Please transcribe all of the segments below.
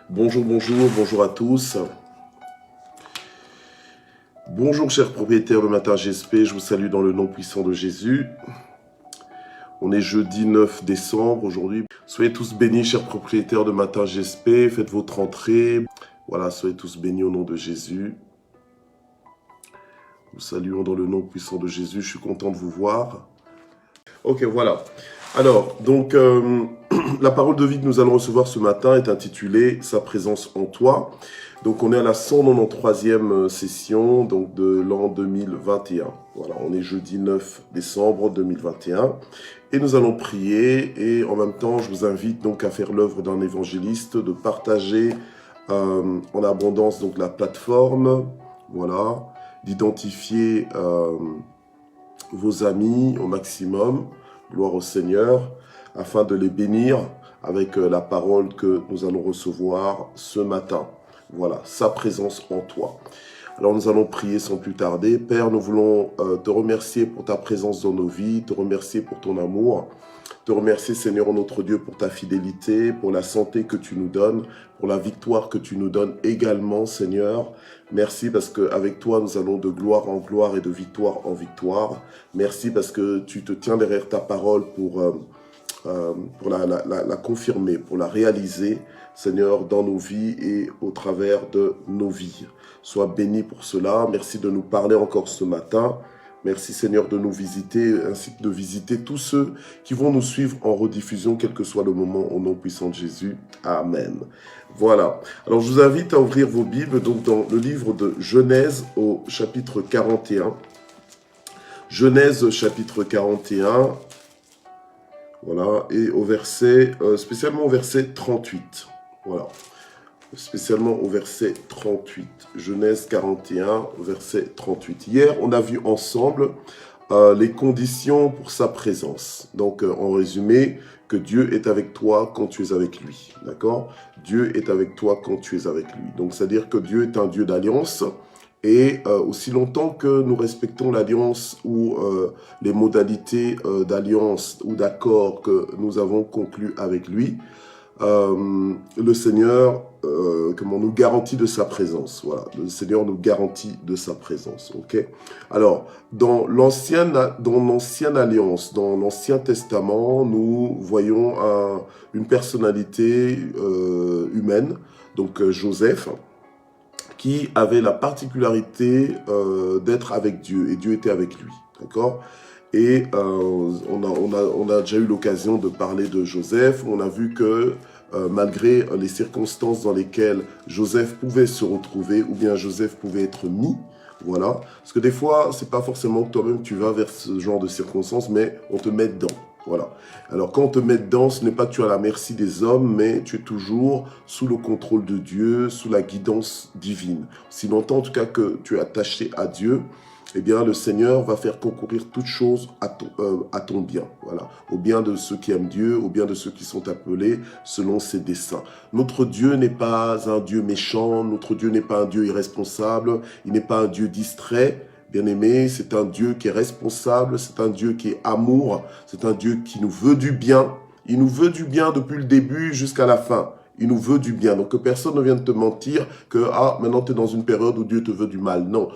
Bonjour, bonjour, bonjour à tous. Bonjour chers propriétaires de Matin GSP, je vous salue dans le nom puissant de Jésus. On est jeudi 9 décembre aujourd'hui. Soyez tous bénis chers propriétaires de Matin GSP, faites votre entrée. Voilà, soyez tous bénis au nom de Jésus. Nous saluons dans le nom puissant de Jésus, je suis content de vous voir. Ok, voilà. Alors, donc, la parole de vie que nous allons recevoir ce matin est intitulée « Sa présence en toi ». Donc, on est à la 193e session donc de l'an 2021. Voilà, on est jeudi 9 décembre 2021. Et nous allons prier et en même temps, je vous invite donc à faire l'œuvre d'un évangéliste, de partager en abondance donc la plateforme, voilà, d'identifier vos amis au maximum, gloire au Seigneur, afin de les bénir avec la parole que nous allons recevoir ce matin. Voilà, sa présence en toi. Alors nous allons prier sans plus tarder. Père, nous voulons te remercier pour ta présence dans nos vies, te remercier pour ton amour, te remercier Seigneur notre Dieu pour ta fidélité, pour la santé que tu nous donnes, pour la victoire que tu nous donnes également Seigneur. Merci parce qu'avec toi nous allons de gloire en gloire et de victoire en victoire. Merci parce que tu te tiens derrière ta parole pour la confirmer, pour la réaliser, Seigneur, dans nos vies et au travers de nos vies. Sois béni pour cela. Merci de nous parler encore ce matin. Merci Seigneur de nous visiter, ainsi que de visiter tous ceux qui vont nous suivre en rediffusion, quel que soit le moment, au nom puissant de Jésus. Amen. Voilà. Alors je vous invite à ouvrir vos Bibles donc dans le livre de Genèse au chapitre 41. Genèse chapitre 41. Voilà, et au verset, spécialement au verset 38. Voilà, spécialement au verset 38. Genèse 41, verset 38. Hier, on a vu ensemble les conditions pour sa présence. Donc, en résumé, que Dieu est avec toi quand tu es avec lui. D'accord? Dieu est avec toi quand tu es avec lui. Donc, c'est-à-dire que Dieu est un Dieu d'alliance. Et aussi longtemps que nous respectons l'alliance ou les modalités d'alliance ou d'accord que nous avons conclu avec lui, le Seigneur nous garantit de sa présence. Voilà, le Seigneur nous garantit de sa présence. Ok. Alors, dans l'ancienne alliance, dans l'Ancien Testament, nous voyons une personnalité humaine, donc Joseph, qui avait la particularité d'être avec Dieu, et Dieu était avec lui, d'accord? Et on a déjà eu l'occasion de parler de Joseph, on a vu que malgré les circonstances dans lesquelles Joseph pouvait se retrouver, ou bien Joseph pouvait être mis, voilà, parce que des fois, c'est pas forcément que toi-même tu vas vers ce genre de circonstances, mais on te met dedans. Voilà. Alors, quand on te met dedans, ce n'est pas que tu es à la merci des hommes, mais tu es toujours sous le contrôle de Dieu, sous la guidance divine. Si longtemps, en tout cas, que tu es attaché à Dieu, eh bien, le Seigneur va faire concourir toutes choses à ton bien. Voilà. Au bien de ceux qui aiment Dieu, au bien de ceux qui sont appelés selon ses desseins. Notre Dieu n'est pas un Dieu méchant, notre Dieu n'est pas un Dieu irresponsable, il n'est pas un Dieu distrait. Bien-aimé, c'est un Dieu qui est responsable, c'est un Dieu qui est amour, c'est un Dieu qui nous veut du bien. Il nous veut du bien depuis le début jusqu'à la fin. Il nous veut du bien. Donc que personne ne vienne te mentir que maintenant tu es dans une période où Dieu te veut du mal. Non.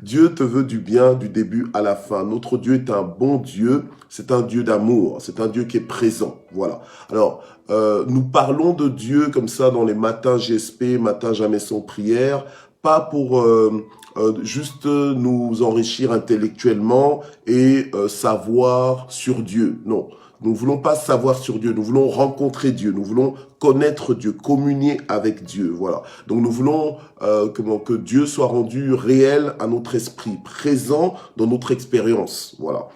Dieu te veut du bien du début à la fin. Notre Dieu est un bon Dieu, c'est un Dieu d'amour, c'est un Dieu qui est présent. Voilà. Alors, nous parlons de Dieu comme ça dans les matins GSP, matin jamais sans prière, pas pour juste nous enrichir intellectuellement et savoir sur Dieu. Non, nous ne voulons pas savoir sur Dieu, nous voulons rencontrer Dieu, nous voulons connaître Dieu, communier avec Dieu. Voilà. Donc nous voulons que Dieu soit rendu réel à notre esprit, présent dans notre expérience. Voilà.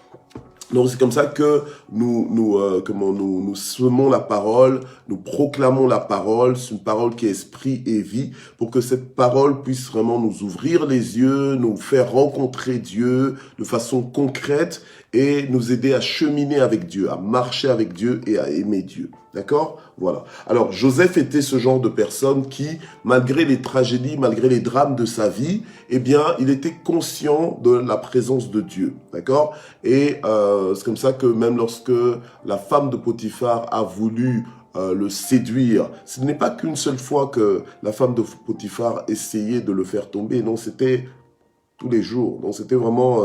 Donc c'est comme ça que nous semons la parole, nous proclamons la parole, c'est une parole qui est esprit et vie, pour que cette parole puisse vraiment nous ouvrir les yeux, nous faire rencontrer Dieu de façon concrète et nous aider à cheminer avec Dieu, à marcher avec Dieu et à aimer Dieu. D'accord? Voilà. Alors, Joseph était ce genre de personne qui, malgré les tragédies, malgré les drames de sa vie, eh bien, il était conscient de la présence de Dieu. D'accord? Et c'est comme ça que même lorsque la femme de Potiphar a voulu le séduire. Ce n'est pas qu'une seule fois que la femme de Potiphar essayait de le faire tomber. Non, c'était tous les jours. Donc c'était vraiment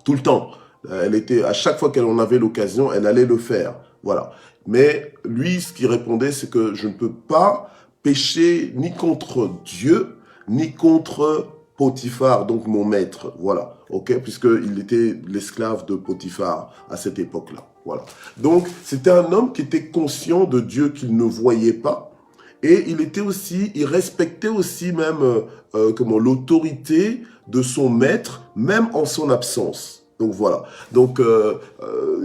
tout le temps. Elle était, à chaque fois qu'elle en avait l'occasion, elle allait le faire. Voilà. Mais lui, ce qu'il répondait, c'est que je ne peux pas pécher ni contre Dieu, ni contre Potiphar, donc mon maître. Voilà. Ok, puisqu'il était l'esclave de Potiphar à cette époque-là. Voilà. Donc, c'était un homme qui était conscient de Dieu qu'il ne voyait pas. Et il était aussi, il respectait aussi même l'autorité de son maître, même en son absence. Donc voilà. Donc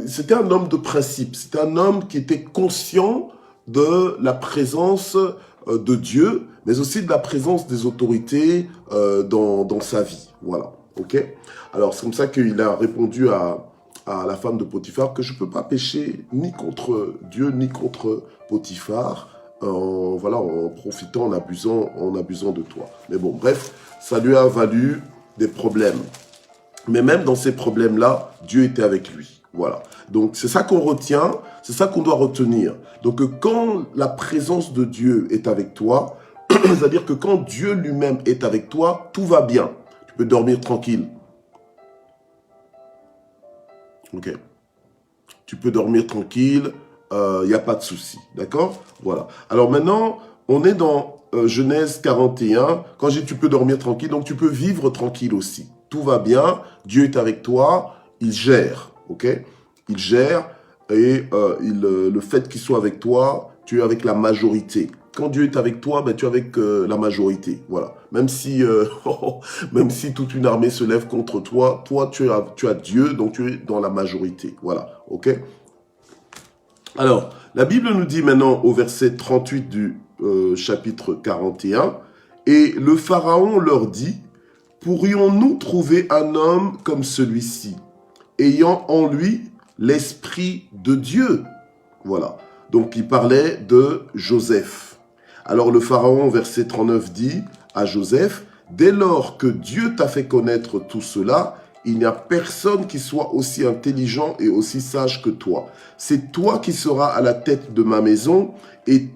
c'était un homme de principe. C'était un homme qui était conscient de la présence de Dieu, mais aussi de la présence des autorités dans sa vie. Voilà. Ok. Alors c'est comme ça qu'il a répondu à la femme de Potiphar que je ne peux pas pécher ni contre Dieu ni contre Potiphar. Voilà, en profitant, en abusant de toi. Mais bon, bref, ça lui a valu des problèmes. Mais même dans ces problèmes-là, Dieu était avec lui. Voilà. Donc, c'est ça qu'on retient, c'est ça qu'on doit retenir. Donc, quand la présence de Dieu est avec toi, c'est-à-dire que quand Dieu lui-même est avec toi, tout va bien. Tu peux dormir tranquille. Ok. Tu peux dormir tranquille. Il n'y a pas de souci, d'accord? Voilà. Alors maintenant, on est dans Genèse 41. Quand j'ai tu peux dormir tranquille, donc tu peux vivre tranquille aussi. Tout va bien, Dieu est avec toi, il gère, ok? Il gère et le fait qu'il soit avec toi, tu es avec la majorité. Quand Dieu est avec toi, ben, tu es avec la majorité, voilà. Même si toute une armée se lève contre toi, toi tu as Dieu, donc tu es dans la majorité, voilà, ok? Alors, la Bible nous dit maintenant au verset 38 du chapitre 41, « Et le Pharaon leur dit, « Pourrions-nous trouver un homme comme celui-ci, ayant en lui l'Esprit de Dieu ?» Voilà. Donc, il parlait de Joseph. Alors, le Pharaon, verset 39, dit à Joseph, « Dès lors que Dieu t'a fait connaître tout cela, il n'y a personne qui soit aussi intelligent et aussi sage que toi. C'est toi qui seras à la tête de ma maison et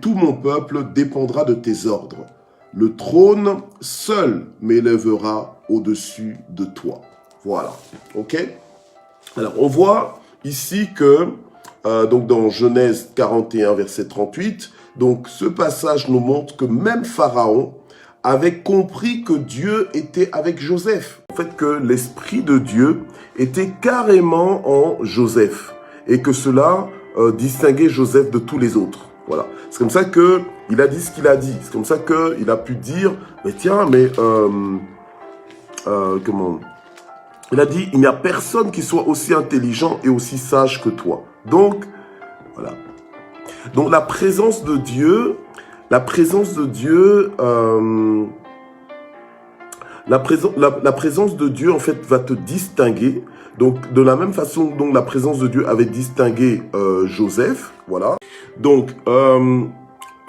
tout mon peuple dépendra de tes ordres. Le trône seul m'élèvera au-dessus de toi. » Voilà. Ok? Alors, on voit ici que, donc dans Genèse 41, verset 38, donc ce passage nous montre que même Pharaon avait compris que Dieu était avec Joseph. En fait, que l'Esprit de Dieu était carrément en Joseph. Et que cela distinguait Joseph de tous les autres. Voilà. C'est comme ça qu'il a dit ce qu'il a dit. C'est comme ça qu'il a pu dire, mais tiens, mais comment? Il a dit, il n'y a personne qui soit aussi intelligent et aussi sage que toi. Donc, voilà. Donc la présence de Dieu, la présence de Dieu en fait va te distinguer. Donc de la même façon dont la présence de Dieu avait distingué Joseph, voilà. Donc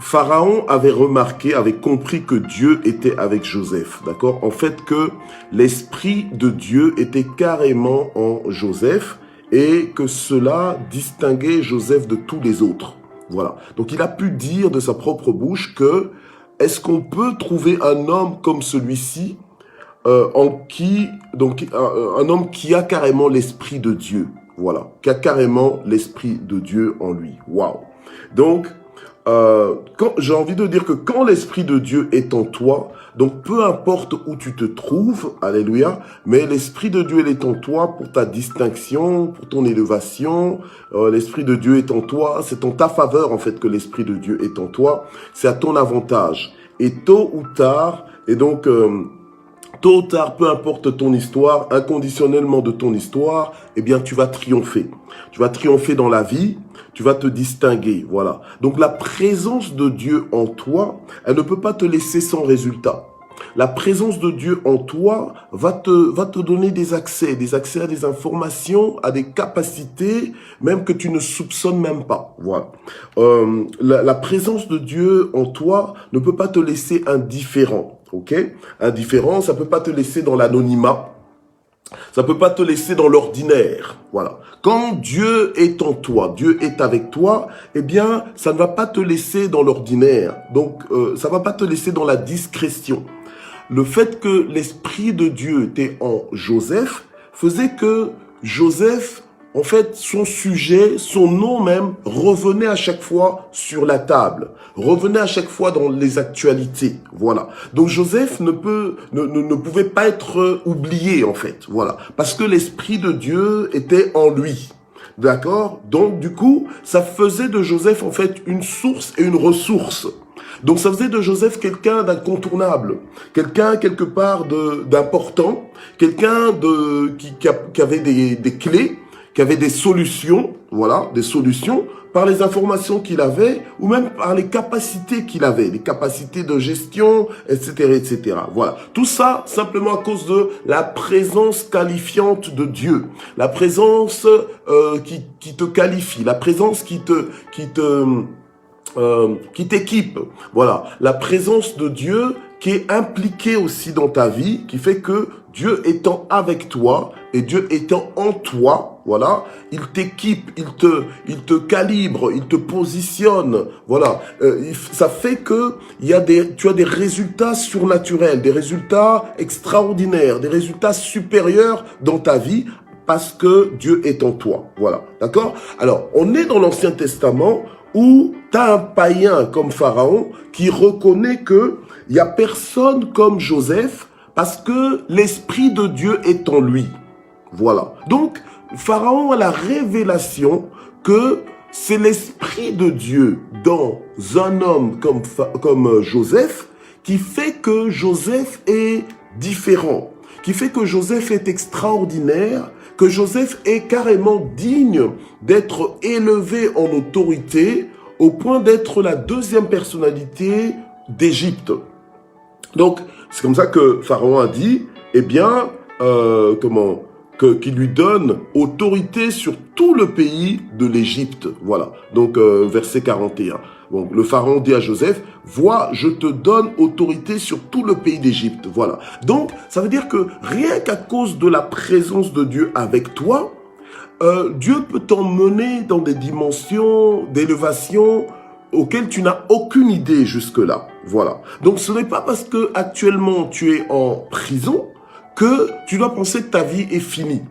Pharaon avait remarqué, avait compris que Dieu était avec Joseph, d'accord? En fait que l'Esprit de Dieu était carrément en Joseph et que cela distinguait Joseph de tous les autres. Voilà. Donc il a pu dire de sa propre bouche que est-ce qu'on peut trouver un homme comme celui-ci un homme qui a carrément l'Esprit de Dieu. Voilà. Qui a carrément l'Esprit de Dieu en lui. Waouh. Donc, j'ai envie de dire que quand l'Esprit de Dieu est en toi, donc peu importe où tu te trouves, alléluia, mais l'Esprit de Dieu, il est en toi pour ta distinction, pour ton élévation. L'Esprit de Dieu est en toi, c'est en ta faveur en fait que l'Esprit de Dieu est en toi, c'est à ton avantage. Et tôt ou tard, et donc tôt ou tard, peu importe ton histoire, inconditionnellement de ton histoire, eh bien tu vas triompher. Tu vas triompher dans la vie, tu vas te distinguer, voilà. Donc la présence de Dieu en toi, elle ne peut pas te laisser sans résultat. La présence de Dieu en toi va te donner des accès à des informations, à des capacités, même que tu ne soupçonnes même pas. Voilà. La présence de Dieu en toi ne peut pas te laisser indifférent. Ok? Indifférent, ça peut pas te laisser dans l'anonymat. Ça peut pas te laisser dans l'ordinaire. Voilà. Quand Dieu est en toi, Dieu est avec toi, eh bien, ça ne va pas te laisser dans l'ordinaire. Donc, ça va pas te laisser dans la discrétion. Le fait que l'Esprit de Dieu était en Joseph faisait que Joseph, en fait, son sujet, son nom même, revenait à chaque fois sur la table, revenait à chaque fois dans les actualités. Voilà. Donc Joseph ne pouvait pas être oublié, en fait. Voilà. Parce que l'Esprit de Dieu était en lui. D'accord? Donc, du coup, ça faisait de Joseph, en fait, une source et une ressource. Donc ça faisait de Joseph quelqu'un d'incontournable, quelqu'un quelque part d'important, quelqu'un qui avait des clés, qui avait des solutions, voilà, des solutions par les informations qu'il avait ou même par les capacités qu'il avait, les capacités de gestion, etc., etc. Voilà, tout ça simplement à cause de la présence qualifiante de Dieu, la présence qui te qualifie, la présence qui t'équipe. Voilà, la présence de Dieu qui est impliquée aussi dans ta vie, qui fait que Dieu étant avec toi et Dieu étant en toi, voilà, il t'équipe, il te calibre, il te positionne, voilà. Ça fait que tu as des résultats surnaturels, des résultats extraordinaires, des résultats supérieurs dans ta vie parce que Dieu est en toi, voilà, d'accord? Alors, on est dans l'Ancien Testament où tu as un païen comme Pharaon qui reconnaît que il y a personne comme Joseph parce que l'Esprit de Dieu est en lui. Voilà. Donc, Pharaon a la révélation que c'est l'Esprit de Dieu dans un homme comme Joseph qui fait que Joseph est différent, qui fait que Joseph est extraordinaire, que Joseph est carrément digne d'être élevé en autorité au point d'être la deuxième personnalité d'Égypte. Donc, c'est comme ça que Pharaon a dit, eh bien, qu'il lui donne autorité sur tout le pays de l'Égypte. Voilà, donc verset 41. Bon, le Pharaon dit à Joseph, vois, je te donne autorité sur tout le pays d'Égypte. Voilà. Donc, ça veut dire que rien qu'à cause de la présence de Dieu avec toi, Dieu peut t'emmener dans des dimensions d'élévation auxquelles tu n'as aucune idée jusque-là. Voilà. Donc, ce n'est pas parce que actuellement tu es en prison que tu dois penser que ta vie est finie.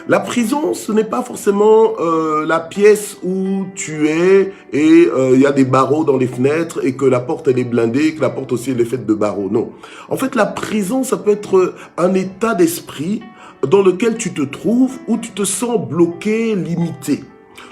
La prison, ce n'est pas forcément la pièce où tu es et il y a des barreaux dans les fenêtres et que la porte elle est blindée, que la porte aussi elle est faite de barreaux. Non. En fait, la prison, ça peut être un état d'esprit dans lequel tu te trouves où tu te sens bloqué, limité.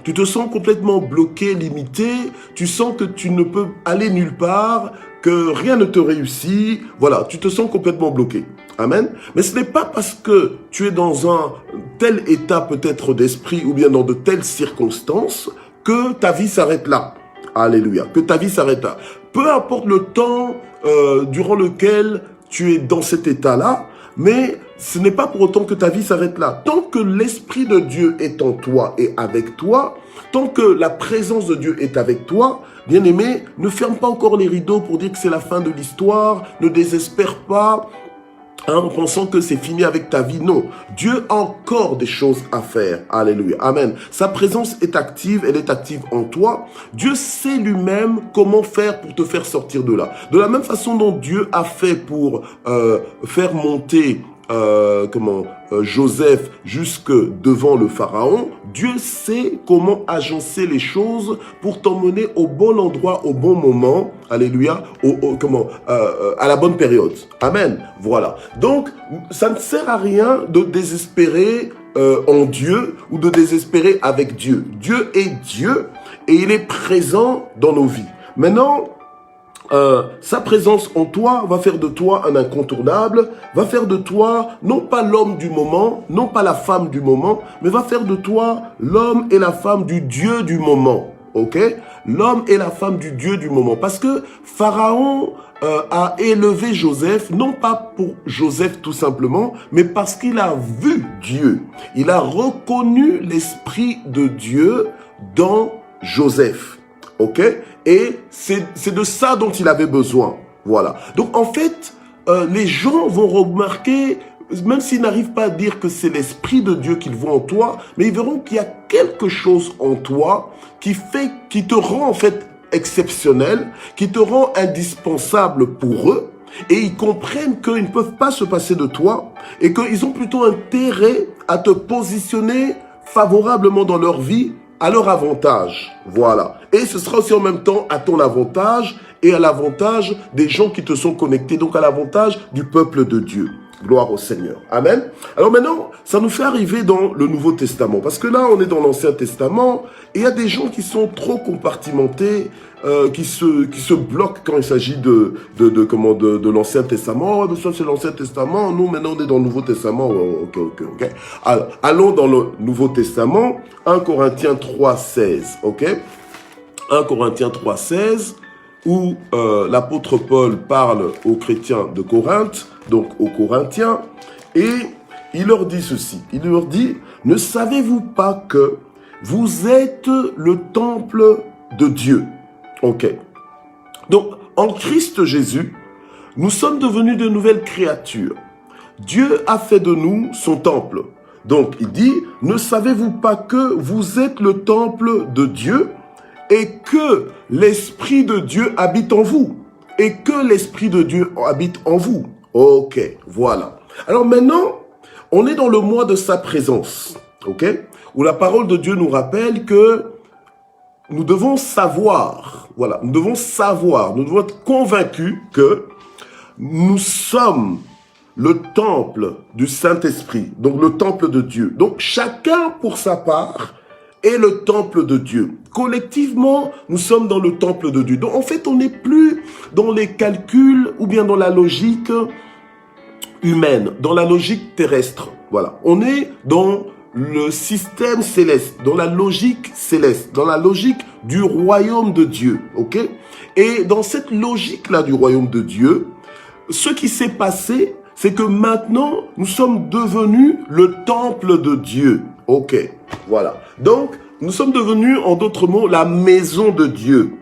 Tu te sens complètement bloqué, limité, tu sens que tu ne peux aller nulle part, que rien ne te réussit, voilà, tu te sens complètement bloqué. Amen. Mais ce n'est pas parce que tu es dans un tel état peut-être d'esprit ou bien dans de telles circonstances que ta vie s'arrête là. Alléluia. Que ta vie s'arrête là. Peu importe le temps durant lequel tu es dans cet état-là, mais ce n'est pas pour autant que ta vie s'arrête là. Tant que l'Esprit de Dieu est en toi et avec toi, tant que la présence de Dieu est avec toi, bien-aimé, ne ferme pas encore les rideaux pour dire que c'est la fin de l'histoire, ne désespère pas, en pensant que c'est fini avec ta vie. Non, Dieu a encore des choses à faire. Alléluia. Amen. Sa présence est active, elle est active en toi. Dieu sait lui-même comment faire pour te faire sortir de là. De la même façon dont Dieu a fait pour faire monter Joseph jusque devant le Pharaon, Dieu sait comment agencer les choses pour t'emmener au bon endroit, au bon moment, alléluia, à la bonne période. Amen. Voilà. Donc, ça ne sert à rien de désespérer en Dieu ou de désespérer avec Dieu. Dieu est Dieu et il est présent dans nos vies. Maintenant, sa présence en toi va faire de toi un incontournable, va faire de toi non pas l'homme du moment, non pas la femme du moment, mais va faire de toi l'homme et la femme du Dieu du moment. Ok? L'homme et la femme du Dieu du moment. Parce que Pharaon a élevé Joseph, non pas pour Joseph tout simplement, mais parce qu'il a vu Dieu. Il a reconnu l'Esprit de Dieu dans Joseph. Ok? Et c'est de ça dont il avait besoin. Voilà. Donc en fait, les gens vont remarquer même s'ils n'arrivent pas à dire que c'est l'Esprit de Dieu qu'ils voient en toi, mais ils verront qu'il y a quelque chose en toi qui te rend en fait exceptionnel, qui te rend indispensable pour eux, et ils comprennent qu'ils ne peuvent pas se passer de toi, et qu'ils ont plutôt intérêt à te positionner favorablement dans leur vie, à leur avantage. Voilà. Et ce sera aussi en même temps à ton avantage et à l'avantage des gens qui te sont connectés, donc à l'avantage du peuple de Dieu. Gloire au Seigneur. Amen. Alors maintenant, ça nous fait arriver dans le Nouveau Testament. Parce que là, on est dans l'Ancien Testament. Et il y a des gens qui sont trop compartimentés, qui se bloquent quand il s'agit de l'Ancien Testament. Oh, ça, c'est l'Ancien Testament. Nous, maintenant, on est dans le Nouveau Testament. Oh, ok. Alors, allons dans le Nouveau Testament. 1 Corinthiens 3,16. Ok. 1 Corinthiens 3,16. Où l'apôtre Paul parle aux chrétiens de Corinthe, donc aux Corinthiens, et il leur dit ceci, il leur dit, « Ne savez-vous pas que vous êtes le temple de Dieu ?» Ok. Donc, en Christ Jésus, nous sommes devenus de nouvelles créatures. Dieu a fait de nous son temple. Donc, il dit, « Ne savez-vous pas que vous êtes le temple de Dieu ?» et que l'Esprit de Dieu habite en vous. Et que l'Esprit de Dieu habite en vous. Ok, voilà. Alors maintenant, on est dans le mois de sa présence. Ok, où la parole de Dieu nous rappelle que nous devons savoir. Voilà, nous devons savoir. Nous devons être convaincus que nous sommes le temple du Saint-Esprit. Donc le temple de Dieu. Donc chacun pour sa part est le temple de Dieu. Collectivement, nous sommes dans le temple de Dieu. Donc, en fait, on n'est plus dans les calculs ou bien dans la logique humaine, dans la logique terrestre. Voilà. On est dans le système céleste, dans la logique céleste, dans la logique du royaume de Dieu. Ok? Et dans cette logique-là du royaume de Dieu, ce qui s'est passé, c'est que maintenant, nous sommes devenus le temple de Dieu. Ok, voilà. Donc, nous sommes devenus, en d'autres mots, la maison de Dieu.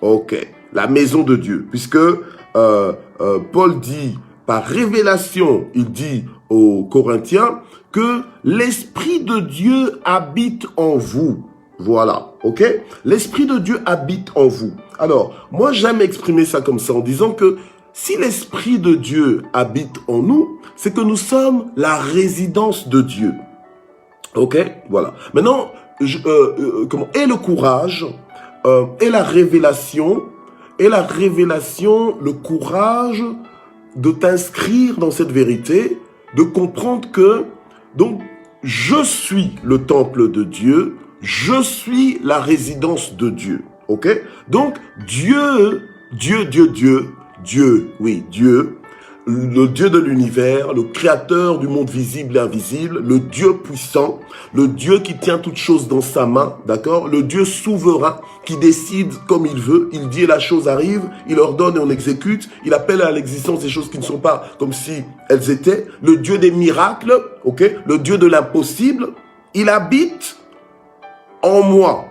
Ok, la maison de Dieu. Puisque Paul dit, par révélation, il dit aux Corinthiens que l'Esprit de Dieu habite en vous. Voilà, ok? L'Esprit de Dieu habite en vous. Alors, moi, j'aime exprimer ça comme ça, en disant que si l'Esprit de Dieu habite en nous, c'est que nous sommes la résidence de Dieu. Ok, voilà. Maintenant, et le courage, et la révélation, le courage de t'inscrire dans cette vérité, de comprendre que, donc, je suis le temple de Dieu, je suis la résidence de Dieu. Ok, donc Dieu, oui, Dieu, le Dieu de l'univers, le créateur du monde visible et invisible, le Dieu puissant, le Dieu qui tient toutes choses dans sa main, d'accord? Le Dieu souverain qui décide comme il veut, il dit et la chose arrive, il ordonne et on exécute, il appelle à l'existence des choses qui ne sont pas comme si elles étaient, le Dieu des miracles, ok? Le Dieu de l'impossible, il habite en moi.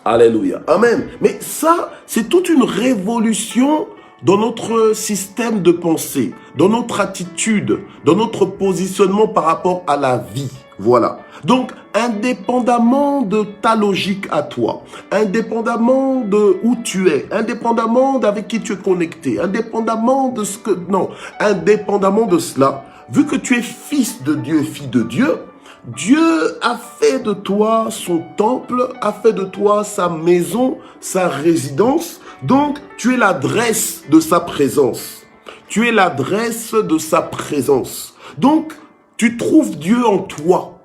Alléluia. Amen. Mais ça, c'est toute une révolution dans notre système de pensée, dans notre attitude, dans notre positionnement par rapport à la vie. Voilà. Donc, indépendamment de ta logique à toi, indépendamment de où tu es, indépendamment d'avec qui tu es connecté, indépendamment de ce que... Non, indépendamment de cela, vu que tu es fils de Dieu et fille de Dieu, Dieu a fait de toi son temple, a fait de toi sa maison, sa résidence. Donc, tu es l'adresse de sa présence. Tu es l'adresse de sa présence. Donc, tu trouves Dieu en toi.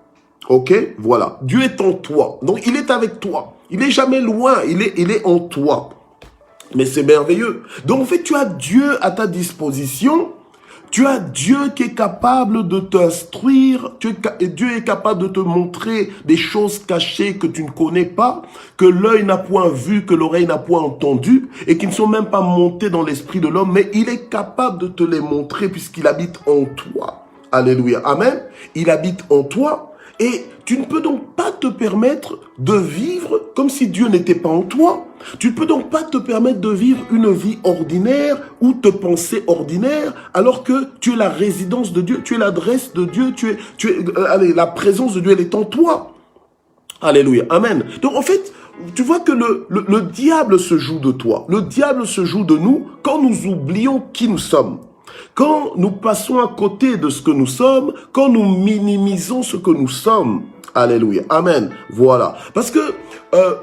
Ok? Voilà. Dieu est en toi. Donc, il est avec toi. Il n'est jamais loin. Il est en toi. Mais c'est merveilleux. Donc, en fait, tu as Dieu à ta disposition. Tu as Dieu qui est capable de t'instruire, Dieu est capable de te montrer des choses cachées que tu ne connais pas, que l'œil n'a point vu, que l'oreille n'a point entendu, et qui ne sont même pas montées dans l'esprit de l'homme, mais il est capable de te les montrer puisqu'il habite en toi. Alléluia. Amen. Il habite en toi, Et tu ne peux donc pas te permettre de vivre comme si Dieu n'était pas en toi. Tu ne peux donc pas te permettre de vivre une vie ordinaire ou te penser ordinaire alors que tu es la résidence de Dieu, tu es l'adresse de Dieu, allez, la présence de Dieu, elle est en toi. Alléluia, amen. Donc en fait, tu vois que le diable se joue de toi. Le diable se joue de nous quand nous oublions qui nous sommes. Quand nous passons à côté de ce que nous sommes, quand nous minimisons ce que nous sommes. Alléluia, amen. Voilà. Parce que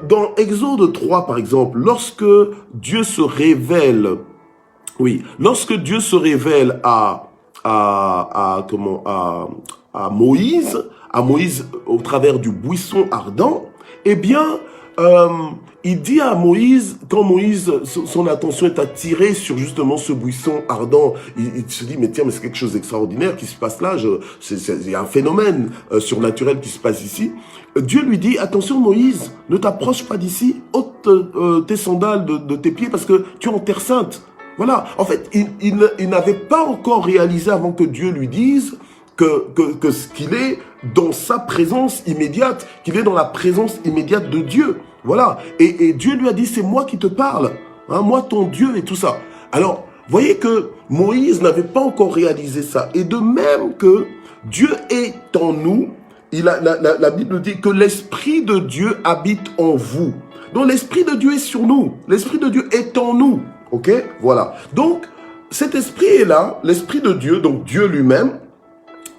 dans Exode 3, par exemple, lorsque Dieu se révèle, lorsque Dieu se révèle à Moïse au travers du buisson ardent, eh bien, il dit à Moïse, quand Moïse, son attention est attirée sur justement ce buisson ardent, il se dit, mais tiens, mais c'est quelque chose d'extraordinaire qui se passe là, il y a un phénomène surnaturel qui se passe ici. Dieu lui dit, attention Moïse, ne t'approche pas d'ici, ôte tes sandales de tes pieds parce que tu es en terre sainte. Voilà, en fait, il n'avait pas encore réalisé avant que Dieu lui dise qu'il est dans sa présence immédiate, qu'il est dans la présence immédiate de Dieu. Voilà. Et Dieu lui a dit, c'est moi qui te parle, hein, moi ton Dieu et tout ça. Alors, voyez que Moïse n'avait pas encore réalisé ça. Et de même que Dieu est en nous, la Bible dit que l'Esprit de Dieu habite en vous. Donc l'Esprit de Dieu est sur nous. L'Esprit de Dieu est en nous. Ok? Voilà. Donc, cet Esprit est là, l'Esprit de Dieu, donc Dieu lui-même,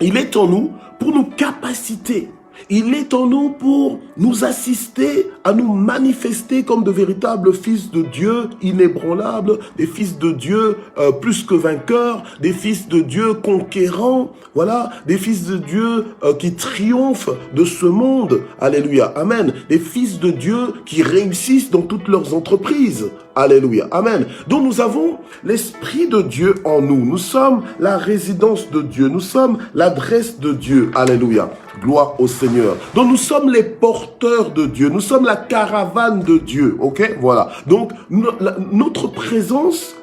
il est en nous pour nous capaciter. Il est en nous pour nous assister à nous manifester comme de véritables fils de Dieu inébranlables, des fils de Dieu plus que vainqueurs, des fils de Dieu conquérants, voilà, des fils de Dieu qui triomphent de ce monde, alléluia, amen, des fils de Dieu qui réussissent dans toutes leurs entreprises, alléluia, amen. Donc nous avons l'Esprit de Dieu en nous, nous sommes la résidence de Dieu, nous sommes l'adresse de Dieu, alléluia. Gloire au Seigneur. Donc nous sommes les porteurs de Dieu. Nous sommes la caravane de Dieu. Ok? Voilà. Donc notre présence,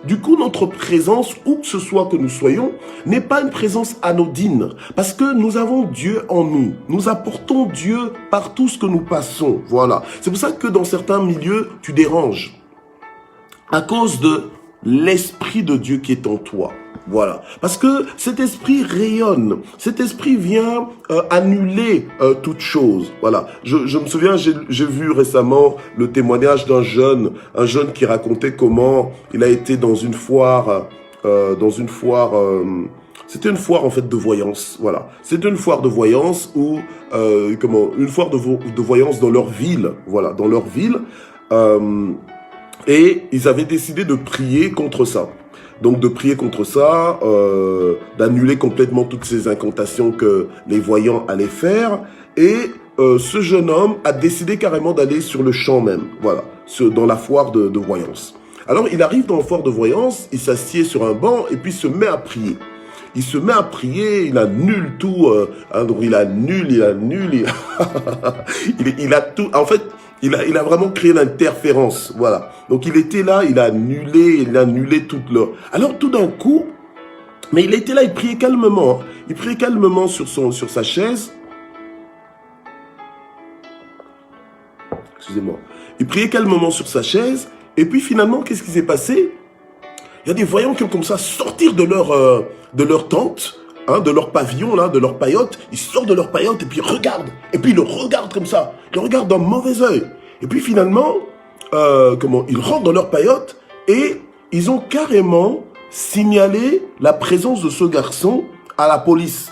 où que ce soit que nous soyons, n'est pas une présence anodine. Parce que nous avons Dieu en nous. Nous apportons Dieu par tout ce que nous passons. Voilà. C'est pour ça que dans certains milieux, tu déranges. À cause de l'Esprit de Dieu qui est en toi. Voilà, parce que cet esprit rayonne, cet esprit vient annuler toute chose. Voilà, je me souviens, j'ai vu récemment le témoignage d'un jeune, qui racontait comment il a été dans une foire, c'était une foire en fait de voyance. Voilà, c'était une foire de voyance où une foire de voyance dans leur ville. Voilà, dans leur ville, et ils avaient décidé de prier contre ça. Donc de prier contre ça, d'annuler complètement toutes ces incantations que les voyants allaient faire. Et ce jeune homme a décidé carrément d'aller sur le champ même, voilà, dans la foire de voyance. Alors il arrive dans la foire de voyance, il s'assied sur un banc et puis il se met à prier. Il se met à prier, il annule tout, donc il annule, il a tout, en fait, il a vraiment créé l'interférence, voilà. Donc il était là, il a annulé toute leur... Alors tout d'un coup, mais il était là, il priait calmement, sur sa chaise. Excusez-moi. Il priait calmement sur sa chaise, et puis finalement, qu'est-ce qui s'est passé? Il y a des voyants qui ont comme ça sortir de leur tente, hein, de leur pavillon, là, de leur paillote. Ils sortent de leur paillote et puis ils regardent. Et puis ils le regardent comme ça. Ils le regardent d'un mauvais œil. Et puis finalement, ils rentrent dans leur paillote et ils ont carrément signalé la présence de ce garçon à la police.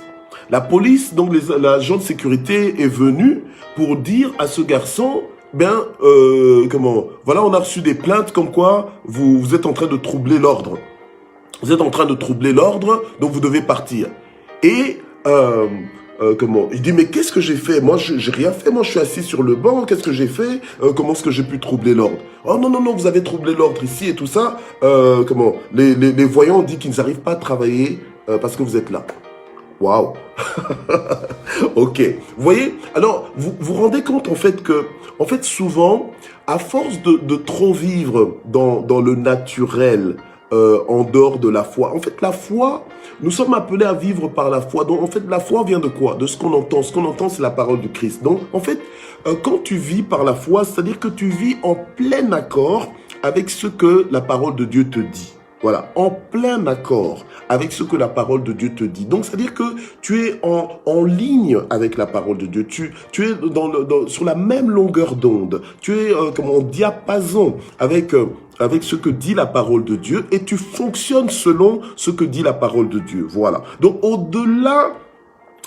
La police, donc l'agent de sécurité est venu pour dire à ce garçon... voilà, on a reçu des plaintes comme quoi vous êtes en train de troubler l'ordre. Vous êtes en train de troubler l'ordre, donc vous devez partir. Et, il dit, mais qu'est-ce que j'ai fait? Moi, j'ai rien fait, moi je suis assis sur le banc, qu'est-ce que j'ai fait? Comment est-ce que j'ai pu troubler l'ordre? Oh non, vous avez troublé l'ordre ici et tout ça. Les voyants ont dit qu'ils n'arrivent pas à travailler parce que vous êtes là. Waouh. Ok. Vous voyez? Alors, vous vous rendez compte en fait que, souvent, à force de trop vivre dans le naturel, en dehors de la foi. En fait, la foi, nous sommes appelés à vivre par la foi. Donc, en fait, la foi vient de quoi? De ce qu'on entend. Ce qu'on entend, c'est la parole de Christ. Donc, en fait, quand tu vis par la foi, c'est-à-dire que tu vis en plein accord avec ce que la parole de Dieu te dit. Voilà, en plein accord avec ce que la parole de Dieu te dit. Donc, c'est-à-dire que tu es en ligne avec la parole de Dieu. Tu es sur la même longueur d'onde. Tu es en diapason avec ce que dit la parole de Dieu et tu fonctionnes selon ce que dit la parole de Dieu. Voilà. Donc, au-delà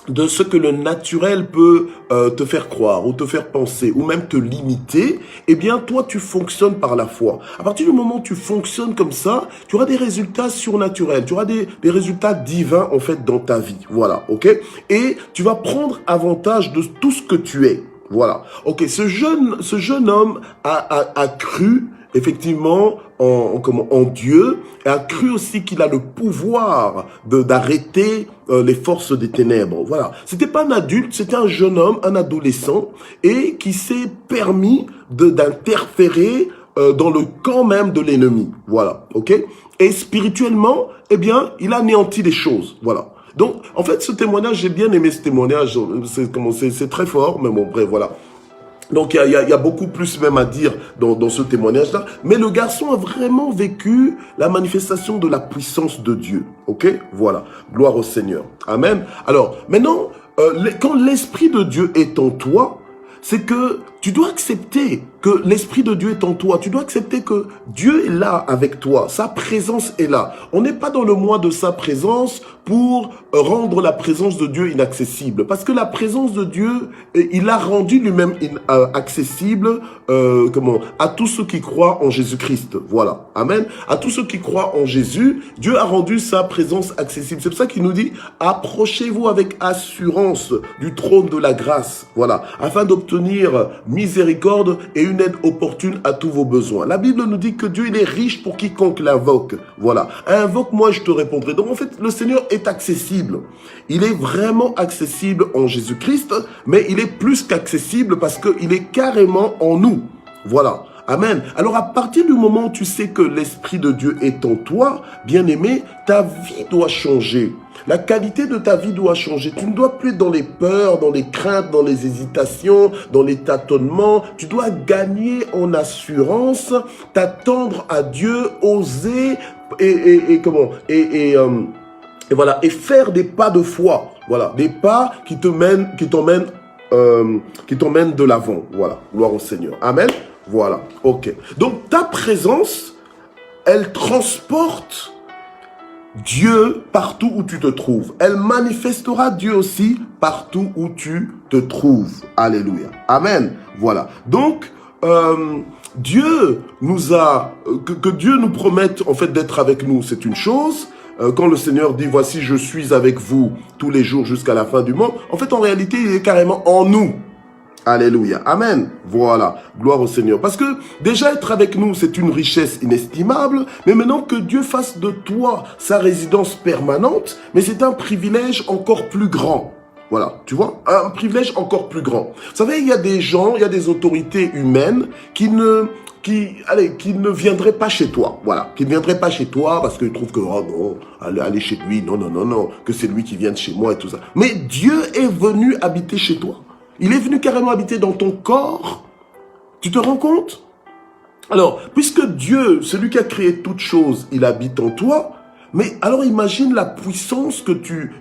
de ce que le naturel peut te faire croire ou te faire penser ou même te limiter, eh bien toi tu fonctionnes par la foi. À partir du moment où tu fonctionnes comme ça, tu auras des résultats surnaturels, tu auras des résultats divins en fait dans ta vie. Voilà, ok? Et tu vas prendre avantage de tout ce que tu es. Voilà, ok. Ce jeune homme a cru effectivement en Dieu, et a cru aussi qu'il a le pouvoir d'arrêter les forces des ténèbres. Voilà. C'était pas un adulte, c'était un jeune homme, un adolescent, et qui s'est permis d'interférer dans le camp même de l'ennemi. Voilà. Ok. Et spirituellement, eh bien, il a anéanti les choses. Voilà. Donc, en fait, ce témoignage, j'ai bien aimé ce témoignage. C'est très fort, mais bon, bref, voilà. Donc, il y a beaucoup plus même à dire dans ce témoignage-là. Mais le garçon a vraiment vécu la manifestation de la puissance de Dieu. Ok? Voilà. Gloire au Seigneur. Amen. Alors, maintenant, quand l'Esprit de Dieu est en toi, c'est que tu dois accepter que l'Esprit de Dieu est en toi. Tu dois accepter que Dieu est là avec toi. Sa présence est là. On n'est pas dans le mois de sa présence pour rendre la présence de Dieu inaccessible. Parce que la présence de Dieu, il a rendu lui-même accessible à tous ceux qui croient en Jésus-Christ. Voilà. Amen. À tous ceux qui croient en Jésus, Dieu a rendu sa présence accessible. C'est pour ça qu'il nous dit, approchez-vous avec assurance du trône de la grâce. Voilà. Afin d'obtenir miséricorde et une aide opportune à tous vos besoins. La Bible nous dit que Dieu, il est riche pour quiconque l'invoque. Voilà. Invoque-moi, je te répondrai. Donc, en fait, le Seigneur est accessible. Il est vraiment accessible en Jésus-Christ, mais il est plus qu'accessible parce qu'il est carrément en nous. Voilà. Amen. Alors, à partir du moment où tu sais que l'Esprit de Dieu est en toi, bien-aimé, ta vie doit changer. La qualité de ta vie doit changer. Tu ne dois plus être dans les peurs, dans les craintes, dans les hésitations, dans les tâtonnements. Tu dois gagner en assurance, t'attendre à Dieu, oser et voilà, et faire des pas de foi. Voilà, des pas qui t'emmènent de l'avant. Voilà, gloire au Seigneur. Amen. Voilà, ok. Donc ta présence, elle transporte Dieu partout où tu te trouves. Elle manifestera Dieu aussi partout où tu te trouves. Alléluia. Amen. Voilà. Donc, Dieu nous a... Que Dieu nous promette en fait d'être avec nous, c'est une chose. Quand le Seigneur dit, voici, je suis avec vous tous les jours jusqu'à la fin du monde. En fait, en réalité, il est carrément en nous. Alléluia. Amen. Voilà. Gloire au Seigneur. Parce que déjà être avec nous, c'est une richesse inestimable. Mais maintenant que Dieu fasse de toi sa résidence permanente, mais c'est un privilège encore plus grand. Voilà. Tu vois? Un privilège encore plus grand. Vous savez, il y a des gens, il y a des autorités humaines qui ne viendraient pas chez toi. Voilà. Qui ne viendraient pas chez toi parce qu'ils trouvent que, oh non, aller chez lui, non, que c'est lui qui vienne chez moi et tout ça. Mais Dieu est venu habiter chez toi. Il est venu carrément habiter dans ton corps. Tu te rends compte? Alors, puisque Dieu, celui qui a créé toutes choses, il habite en toi, mais alors imagine la puissance que tu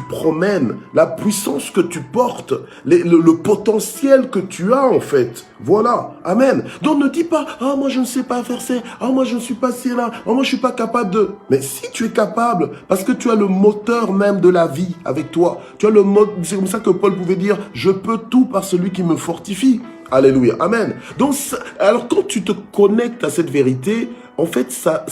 promènes, la puissance que tu portes, le potentiel que tu as en fait. Voilà, amen. Donc ne dis pas, ah moi je ne sais pas faire ça, ah moi je ne suis pas si là, ah moi je suis pas capable de... Mais si tu es capable, parce que tu as le moteur même de la vie avec toi, tu as le moteur, c'est comme ça que Paul pouvait dire, je peux tout par celui qui me fortifie. Alléluia, amen. Donc, alors quand tu te connectes à cette vérité, en fait, ça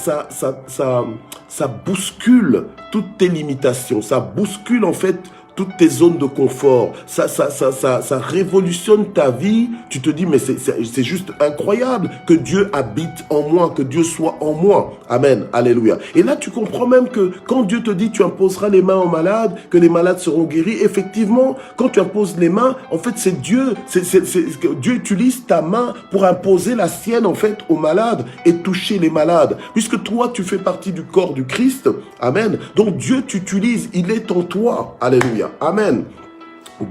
bouscule toutes tes limitations. Ça bouscule en fait toutes tes zones de confort. Ça révolutionne ta vie. Tu te dis, mais c'est juste incroyable que Dieu habite en moi, que Dieu soit en moi. Amen. Alléluia. Et là, tu comprends même que quand Dieu te dit, tu imposeras les mains aux malades, que les malades seront guéris, effectivement, quand tu imposes les mains, en fait, c'est Dieu. Dieu utilise ta main pour imposer la sienne, en fait, aux malades et toucher les malades. Puisque toi, tu fais partie du corps du Christ. Amen. Donc, Dieu t'utilise. Il est en toi. Alléluia. Amen.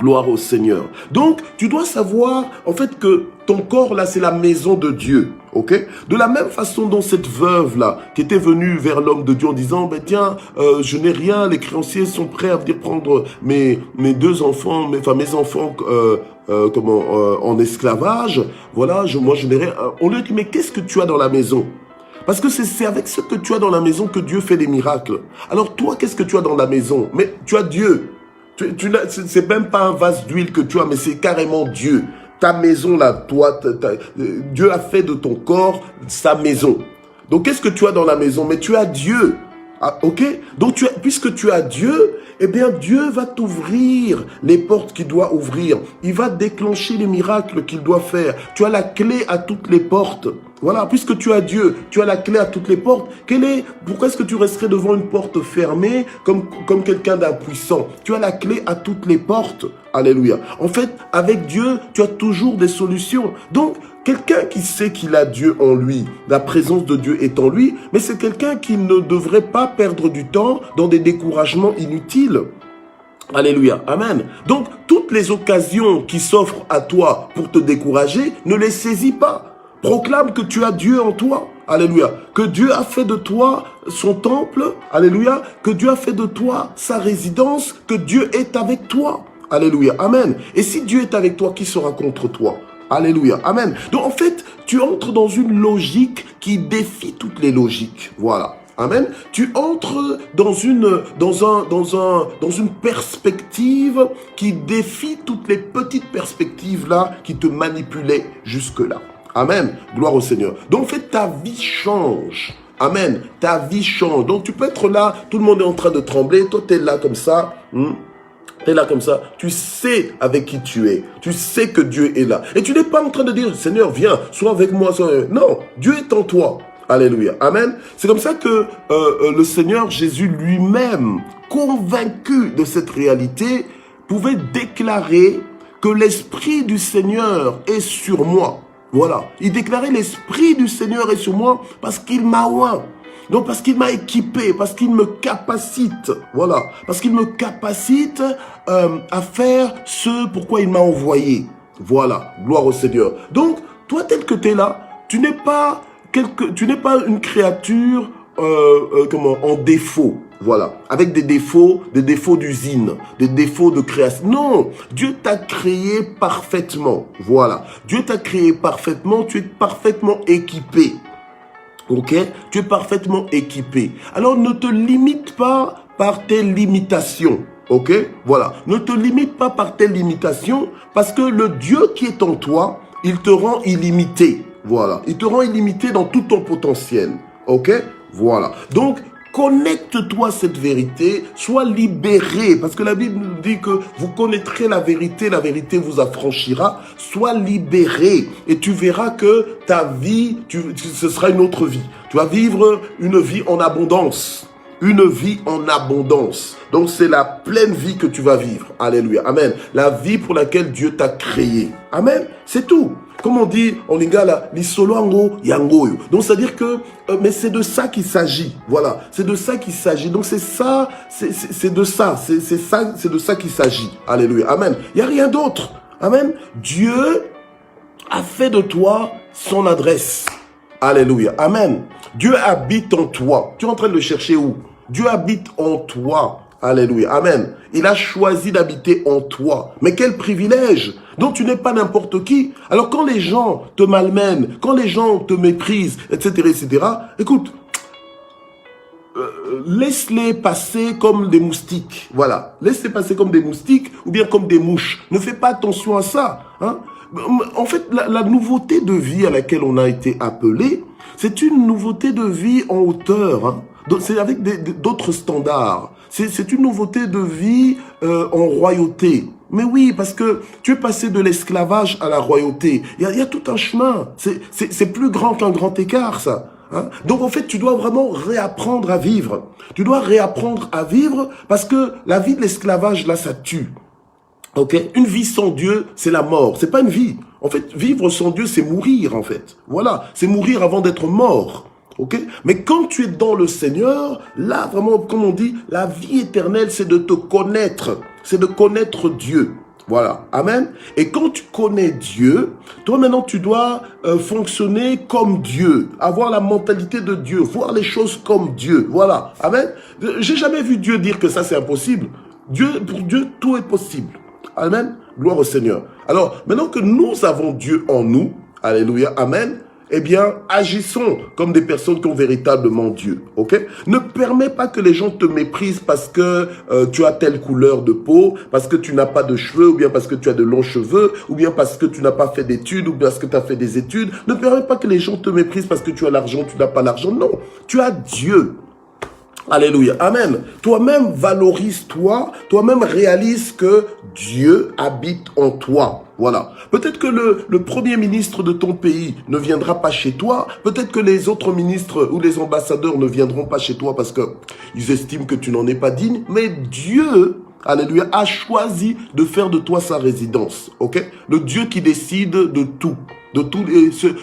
Gloire au Seigneur. Donc, tu dois savoir, en fait, que ton corps, là, c'est la maison de Dieu. Ok? De la même façon dont cette veuve-là, qui était venue vers l'homme de Dieu en disant, ben tiens, je n'ai rien, les créanciers sont prêts à venir prendre mes deux enfants, mes enfants, en esclavage. Voilà, moi, je n'ai rien. On lui dit, mais qu'est-ce que tu as dans la maison? Parce que c'est avec ce que tu as dans la maison que Dieu fait des miracles. Alors toi, qu'est-ce que tu as dans la maison? Mais tu as Dieu. C'est même pas un vase d'huile que tu as, mais c'est carrément Dieu. Ta maison là, toi, Dieu a fait de ton corps sa maison. Donc qu'est-ce que tu as dans la maison? Mais tu as Dieu. Ah, ok? Donc puisque tu as Dieu, eh bien Dieu va t'ouvrir les portes qu'il doit ouvrir. Il va déclencher les miracles qu'il doit faire. Tu as la clé à toutes les portes. Voilà, puisque tu as Dieu, tu as la clé à toutes les portes. Pourquoi est-ce que tu resterais devant une porte fermée comme quelqu'un d'impuissant? Tu as la clé à toutes les portes. Alléluia. En fait, avec Dieu, tu as toujours des solutions. Donc, quelqu'un qui sait qu'il a Dieu en lui, la présence de Dieu est en lui, mais c'est quelqu'un qui ne devrait pas perdre du temps dans des découragements inutiles. Alléluia. Amen. Donc, toutes les occasions qui s'offrent à toi pour te décourager, ne les saisis pas. Proclame que tu as Dieu en toi. Alléluia. Que Dieu a fait de toi son temple. Alléluia. Que Dieu a fait de toi sa résidence. Que Dieu est avec toi. Alléluia. Amen. Et si Dieu est avec toi, qui sera contre toi? Alléluia. Amen. Donc en fait, tu entres dans une logique qui défie toutes les logiques. Voilà. Amen. Tu entres dans une perspective qui défie toutes les petites perspectives là qui te manipulaient jusque-là. Amen. Gloire au Seigneur. Donc, en fait, ta vie change. Amen. Ta vie change. Donc, tu peux être là, tout le monde est en train de trembler. Toi, tu es là comme ça. Tu es là comme ça. Tu sais avec qui tu es. Tu sais que Dieu est là. Et tu n'es pas en train de dire, Seigneur, viens, sois avec moi. Non, Dieu est en toi. Alléluia. Amen. C'est comme ça que le Seigneur Jésus lui-même, convaincu de cette réalité, pouvait déclarer que l'Esprit du Seigneur est sur moi. Voilà. Il déclarait l'Esprit du Seigneur est sur moi parce qu'il m'a oint. Donc parce qu'il m'a équipé, parce qu'il me capacite. Voilà. Parce qu'il me capacite à faire ce pourquoi il m'a envoyé. Voilà. Gloire au Seigneur. Donc, toi tel que tu es là, tu n'es pas une créature en défaut. Voilà, avec des défauts d'usine, des défauts de création. Non, Dieu t'a créé parfaitement. Voilà, Dieu t'a créé parfaitement, tu es parfaitement équipé. Ok, tu es parfaitement équipé. Alors ne te limite pas par tes limitations. Ok, voilà, ne te limite pas par tes limitations parce que le Dieu qui est en toi, il te rend illimité. Voilà, il te rend illimité dans tout ton potentiel. Ok, voilà. Donc, connecte-toi à cette vérité, sois libéré, parce que la Bible nous dit que vous connaîtrez la vérité vous affranchira. Sois libéré et tu verras que ta vie, ce sera une autre vie. Tu vas vivre une vie en abondance. Une vie en abondance. Donc c'est la pleine vie que tu vas vivre. Alléluia. Amen. La vie pour laquelle Dieu t'a créé. Amen. C'est tout. Comme on dit en lingala, l'isoloango yangoyo. Donc c'est-à-dire que, mais c'est de ça qu'il s'agit. Voilà, c'est de ça qu'il s'agit. Donc c'est ça, c'est de ça, c'est de ça qu'il s'agit. Alléluia, amen. Il y a rien d'autre. Amen. Dieu a fait de toi son adresse. Alléluia, amen. Dieu habite en toi. Tu es en train de le chercher où? Dieu habite en toi. Alléluia, amen. Il a choisi d'habiter en toi. Mais quel privilège! Donc tu n'es pas n'importe qui. Alors quand les gens te malmènent, quand les gens te méprisent, etc., écoute, laisse-les passer comme des moustiques. Voilà, laisse-les passer comme des moustiques ou bien comme des mouches. Ne fais pas attention à ça. Hein? En fait, la nouveauté de vie à laquelle on a été appelé, C'est une nouveauté de vie en hauteur. Hein. C'est avec d'autres standards. C'est une nouveauté de vie en royauté. Mais oui, parce que tu es passé de l'esclavage à la royauté. Il y a tout un chemin. C'est plus grand qu'un grand écart, ça. Hein? Donc en fait, tu dois vraiment réapprendre à vivre. Tu dois réapprendre à vivre parce que la vie de l'esclavage, là, ça tue. Okay? Une vie sans Dieu, c'est la mort. C'est pas une vie. En fait, vivre sans Dieu, c'est mourir, en fait. Voilà. C'est mourir avant d'être mort. Okay? Mais quand tu es dans le Seigneur, là, vraiment, comme on dit, la vie éternelle, c'est de te connaître. C'est de connaître Dieu. Voilà. Amen. Et quand tu connais Dieu, toi maintenant, tu dois fonctionner comme Dieu. Avoir la mentalité de Dieu. Voir les choses comme Dieu. Voilà. Amen. J'ai jamais vu Dieu dire que ça, c'est impossible. Pour Dieu, tout est possible. Amen. Gloire au Seigneur. Alors, maintenant que nous avons Dieu en nous, alléluia, amen, eh bien, agissons comme des personnes qui ont véritablement Dieu, ok? Ne permets pas que les gens te méprisent parce que tu as telle couleur de peau, parce que tu n'as pas de cheveux, ou bien parce que tu as de longs cheveux, ou bien parce que tu n'as pas fait d'études, ou bien parce que tu as fait des études. Ne permets pas que les gens te méprisent parce que tu as l'argent, tu n'as pas l'argent. Non, tu as Dieu. Alléluia. Amen. Toi-même valorise-toi, toi-même réalise que Dieu habite en toi. Voilà. Peut-être que le premier ministre de ton pays ne viendra pas chez toi. Peut-être que les autres ministres ou les ambassadeurs ne viendront pas chez toi parce que ils estiment que tu n'en es pas digne. Mais Dieu, alléluia, a choisi de faire de toi sa résidence. Ok? Le Dieu qui décide de tout.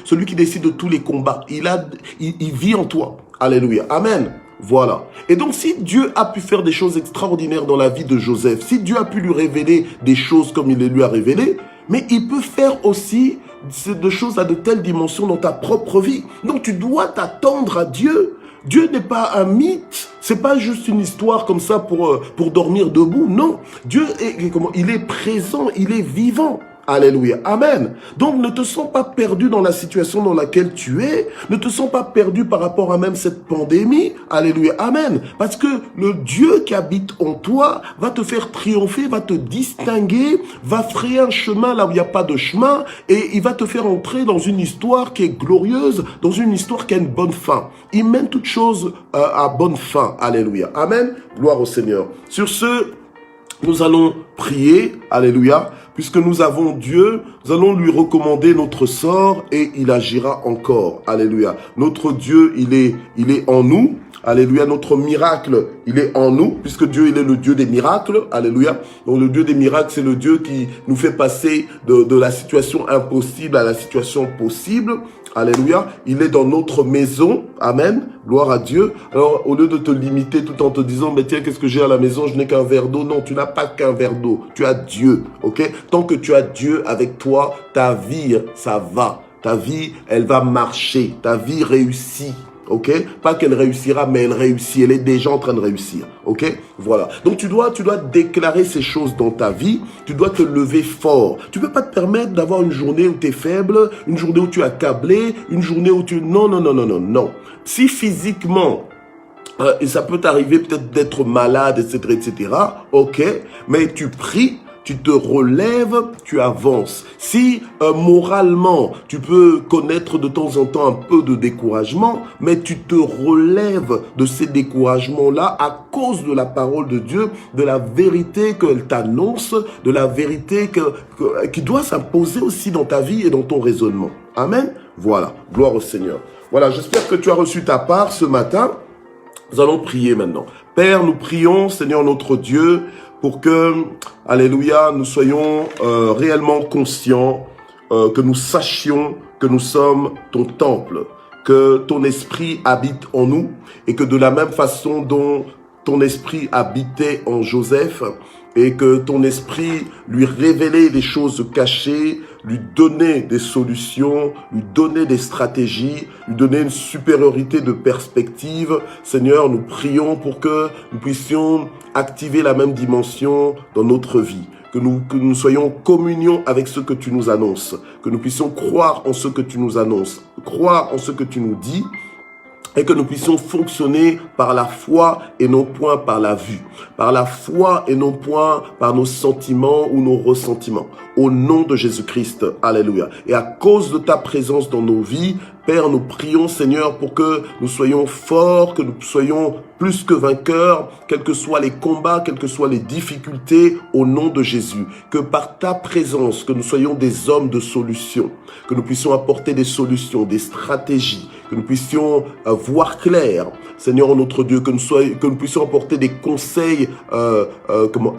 Celui qui décide de tous les combats. Il vit en toi. Alléluia. Amen. Voilà. Et donc, si Dieu a pu faire des choses extraordinaires dans la vie de Joseph, si Dieu a pu lui révéler des choses comme il les lui a révélées, mais il peut faire aussi des choses à de telles dimensions dans ta propre vie. Donc, tu dois t'attendre à Dieu. Dieu n'est pas un mythe. C'est pas juste une histoire comme ça pour dormir debout. Non. Dieu il est présent, il est vivant. Alléluia. Amen. Donc, ne te sens pas perdu dans la situation dans laquelle tu es. Ne te sens pas perdu par rapport à même cette pandémie. Alléluia. Amen. Parce que le Dieu qui habite en toi va te faire triompher, va te distinguer, va frayer un chemin là où il n'y a pas de chemin et il va te faire entrer dans une histoire qui est glorieuse, dans une histoire qui a une bonne fin. Il mène toutes choses à bonne fin. Alléluia. Amen. Gloire au Seigneur. Sur ce, nous allons prier. Alléluia. Puisque nous avons Dieu, nous allons lui recommander notre sort et il agira encore. Alléluia. Notre Dieu, il est en nous. Alléluia. Notre miracle, il est en nous, puisque Dieu, il est le Dieu des miracles. Alléluia. Donc le Dieu des miracles, c'est le Dieu qui nous fait passer de la situation impossible à la situation possible. Alléluia. Il est dans notre maison. Amen. Gloire à Dieu. Alors, au lieu de te limiter tout en te disant, mais tiens, qu'est-ce que j'ai à la maison? Je n'ai qu'un verre d'eau. Non, tu n'as pas qu'un verre d'eau. Tu as Dieu. Ok? Tant que tu as Dieu avec toi, ta vie, ça va. Ta vie, elle va marcher. Ta vie réussit. Ok? Pas qu'elle réussira, mais elle réussit. Elle est déjà en train de réussir. Ok? Voilà. Donc tu dois déclarer ces choses dans ta vie. Tu dois te lever fort. Tu peux pas te permettre d'avoir une journée où tu es faible, une journée où tu es accablé, une journée où tu... Non, non, non, non, non, non. Si physiquement, et ça peut t'arriver peut-être d'être malade, etc., etc., ok? Mais tu pries, tu te relèves, tu avances. Si moralement, tu peux connaître de temps en temps un peu de découragement, mais tu te relèves de ces découragements-là à cause de la parole de Dieu, de la vérité qu'elle t'annonce, de la vérité qui doit s'imposer aussi dans ta vie et dans ton raisonnement. Amen. Voilà. Gloire au Seigneur. Voilà, j'espère que tu as reçu ta part ce matin. Nous allons prier maintenant. Père, nous prions, Seigneur notre Dieu, pour que, alléluia, nous soyons réellement conscients, que nous sachions que nous sommes ton temple, que ton esprit habite en nous et que de la même façon dont ton esprit habitait en Joseph et que ton esprit lui révélait des choses cachées, lui donnait des solutions, lui donnait des stratégies, lui donnait une supériorité de perspective. Seigneur, nous prions pour que nous puissions activer la même dimension dans notre vie. Que nous soyons en communion avec ce que tu nous annonces. Que nous puissions croire en ce que tu nous annonces. Croire en ce que tu nous dis. et que nous puissions fonctionner par la foi et non point par la vue, par la foi et non point par nos sentiments ou nos ressentiments. Au nom de Jésus-Christ, alléluia. Et à cause de ta présence dans nos vies, Père, nous prions, Seigneur, pour que nous soyons forts, que nous soyons plus que vainqueurs, quels que soient les combats, quelles que soient les difficultés, au nom de Jésus. Que par ta présence, que nous soyons des hommes de solutions, que nous puissions apporter des solutions, des stratégies, que nous puissions voir clair, Seigneur notre Dieu, que nous puissions apporter des conseils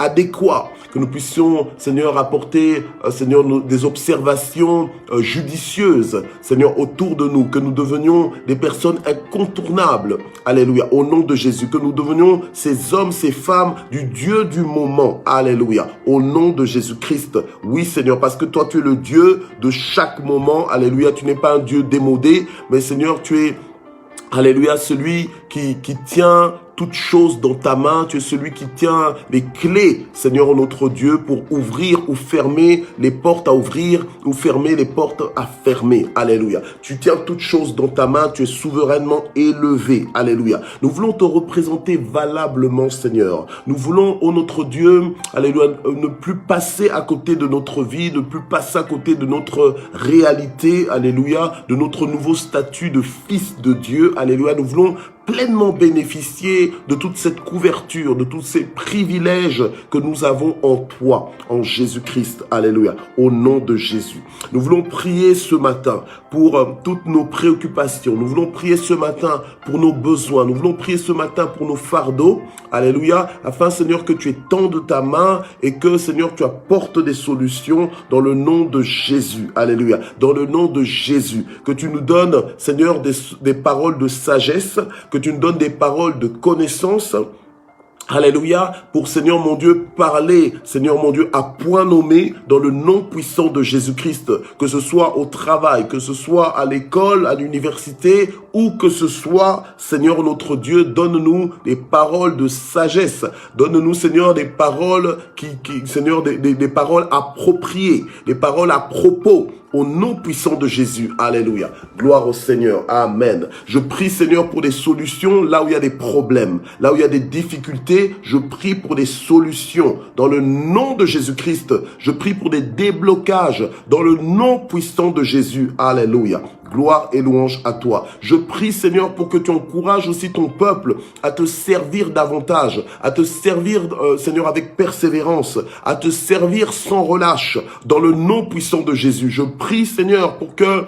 adéquats, que nous puissions, Seigneur, apporter, Seigneur, des observations judicieuses, Seigneur, autour de nous, que nous devenions des personnes incontournables, alléluia, au nom de Jésus, que nous devenions ces hommes, ces femmes du Dieu du moment, alléluia, au nom de Jésus-Christ. Oui, Seigneur, parce que toi, tu es le Dieu de chaque moment, alléluia, tu n'es pas un Dieu démodé, mais Seigneur, tu es, alléluia, celui qui tient toute chose dans ta main, tu es celui qui tient les clés, Seigneur notre Dieu, pour ouvrir ou fermer les portes à ouvrir ou fermer les portes à fermer. Alléluia. Tu tiens toute chose dans ta main, tu es souverainement élevé. Alléluia. Nous voulons te représenter valablement, Seigneur. Nous voulons, ô notre Dieu, alléluia, ne plus passer à côté de notre vie, ne plus passer à côté de notre réalité, alléluia, de notre nouveau statut de fils de Dieu. Alléluia. Nous voulons pleinement bénéficier de toute cette couverture, de tous ces privilèges que nous avons en toi, en Jésus-Christ. Alléluia. Au nom de Jésus. Nous voulons prier ce matin pour toutes nos préoccupations. Nous voulons prier ce matin pour nos besoins. Nous voulons prier ce matin pour nos fardeaux. Alléluia. Afin, Seigneur, que tu étendes ta main et que, Seigneur, tu apportes des solutions dans le nom de Jésus. Alléluia. Dans le nom de Jésus. Que tu nous donnes, Seigneur, des paroles de sagesse, que tu nous donnes des paroles de connaissance. Alléluia, pour Seigneur mon Dieu, parler, Seigneur mon Dieu, à point nommé dans le nom puissant de Jésus-Christ, que ce soit au travail, que ce soit à l'école, à l'université, ou que ce soit, Seigneur notre Dieu, donne-nous des paroles de sagesse, donne-nous, Seigneur, des paroles Seigneur, des paroles appropriées, des paroles à propos, au nom puissant de Jésus. Alléluia. Gloire au Seigneur. Amen. Je prie, Seigneur, pour des solutions là où il y a des problèmes, là où il y a des difficultés. Je prie pour des solutions dans le nom de Jésus-Christ. Je prie pour des déblocages dans le nom puissant de Jésus. Alléluia. Gloire et louange à toi. Je prie, Seigneur, pour que tu encourages aussi ton peuple à te servir davantage, à te servir, Seigneur, avec persévérance, à te servir sans relâche, dans le nom puissant de Jésus. Je prie, Seigneur, pour que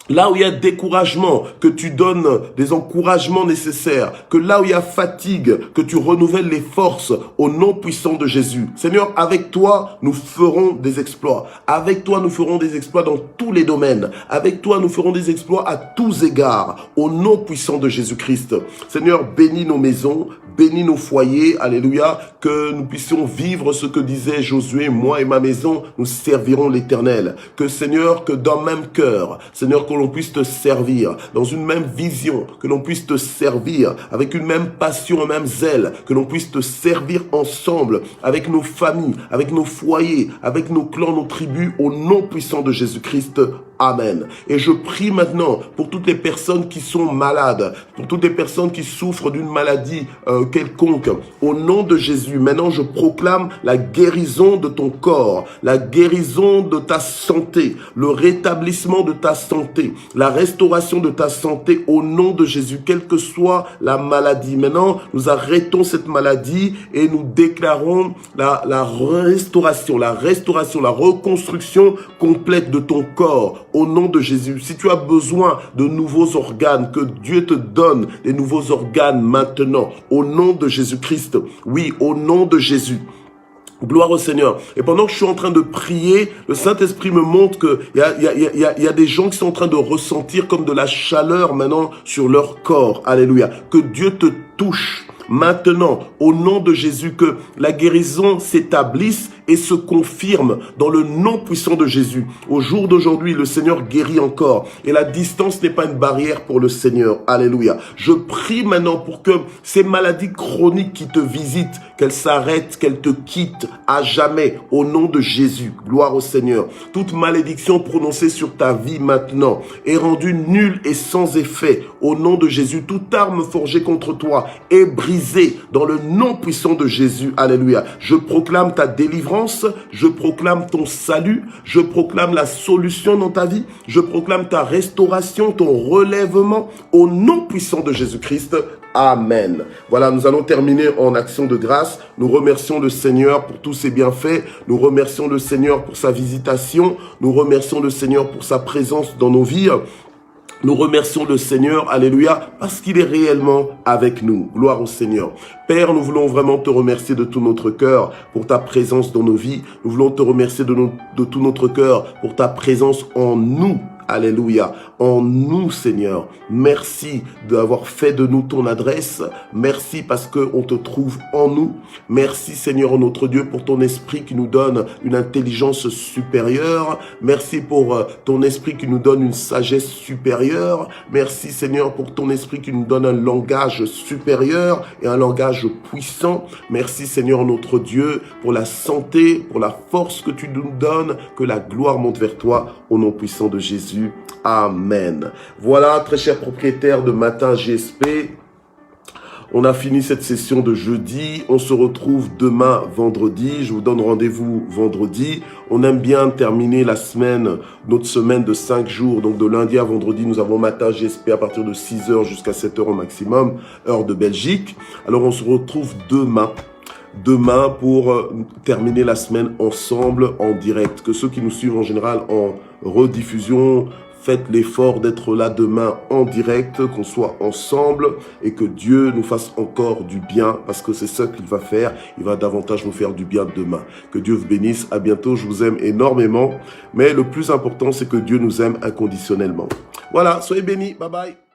là où il y a découragement, que tu donnes des encouragements nécessaires. Que là où il y a fatigue, que tu renouvelles les forces au nom puissant de Jésus. Seigneur, avec toi, nous ferons des exploits. Avec toi, nous ferons des exploits dans tous les domaines. Avec toi, nous ferons des exploits à tous égards. Au nom puissant de Jésus-Christ. Seigneur, bénis nos maisons, bénis nos foyers. Alléluia. Que nous puissions vivre ce que disait Josué, moi et ma maison, nous servirons l'Éternel. Que Seigneur, que d'un même cœur, Seigneur, que l'on puisse te servir, dans une même vision, que l'on puisse te servir, avec une même passion, un même zèle, que l'on puisse te servir ensemble, avec nos familles, avec nos foyers, avec nos clans, nos tribus, au nom puissant de Jésus-Christ. Amen. Et je prie maintenant pour toutes les personnes qui sont malades, pour toutes les personnes qui souffrent d'une maladie quelconque. Au nom de Jésus, maintenant je proclame la guérison de ton corps, la guérison de ta santé, le rétablissement de ta santé, la restauration de ta santé au nom de Jésus, quelle que soit la maladie. Maintenant, nous arrêtons cette maladie et nous déclarons la restauration, la reconstruction complète de ton corps. Au nom de Jésus, si tu as besoin de nouveaux organes, que Dieu te donne des nouveaux organes maintenant. Au nom de Jésus-Christ. Oui, au nom de Jésus. Gloire au Seigneur. Et pendant que je suis en train de prier, le Saint-Esprit me montre que il y a des gens qui sont en train de ressentir comme de la chaleur maintenant sur leur corps. Alléluia. Que Dieu te touche maintenant, au nom de Jésus, que la guérison s'établisse et se confirme dans le nom puissant de Jésus. Au jour d'aujourd'hui, le Seigneur guérit encore. Et la distance n'est pas une barrière pour le Seigneur. Alléluia. Je prie maintenant pour que ces maladies chroniques qui te visitent, qu'elles s'arrêtent, qu'elles te quittent à jamais. Au nom de Jésus. Gloire au Seigneur. Toute malédiction prononcée sur ta vie maintenant est rendue nulle et sans effet. Au nom de Jésus, toute arme forgée contre toi est brisée dans le nom puissant de Jésus. Alléluia. Je proclame ta délivrance. Je proclame ton salut, je proclame la solution dans ta vie, je proclame ta restauration, ton relèvement au nom puissant de Jésus-Christ. Amen. Voilà, nous allons terminer en action de grâce. Nous remercions le Seigneur pour tous ses bienfaits. Nous remercions le Seigneur pour sa visitation. Nous remercions le Seigneur pour sa présence dans nos vies. Nous remercions le Seigneur, alléluia, parce qu'il est réellement avec nous. Gloire au Seigneur. Père, nous voulons vraiment te remercier de tout notre cœur pour ta présence dans nos vies. Nous voulons te remercier de tout notre cœur pour ta présence en nous. Alléluia. En nous, Seigneur. Merci d'avoir fait de nous ton adresse. Merci parce qu'on te trouve en nous. Merci, Seigneur, notre Dieu, pour ton esprit qui nous donne une intelligence supérieure. Merci pour ton esprit qui nous donne une sagesse supérieure. Merci, Seigneur, pour ton esprit qui nous donne un langage supérieur et un langage puissant. Merci, Seigneur, notre Dieu, pour la santé, pour la force que tu nous donnes. Que la gloire monte vers toi au nom puissant de Jésus. Amen. Voilà, très chers propriétaires de Matin GSP, on a fini cette session de jeudi. On se retrouve demain, vendredi. Je vous donne rendez-vous vendredi. On aime bien terminer la semaine, notre semaine de 5 jours. Donc de lundi à vendredi, nous avons Matin GSP à partir de 6h jusqu'à 7h au maximum, heure de Belgique. Alors on se retrouve demain pour terminer la semaine ensemble en direct. Que ceux qui nous suivent en général en rediffusion, faites l'effort d'être là demain en direct, qu'on soit ensemble et que Dieu nous fasse encore du bien parce que c'est ça qu'il va faire. Il va davantage nous faire du bien demain. Que Dieu vous bénisse. À bientôt. Je vous aime énormément. Mais le plus important, c'est que Dieu nous aime inconditionnellement. Voilà. Soyez bénis. Bye bye.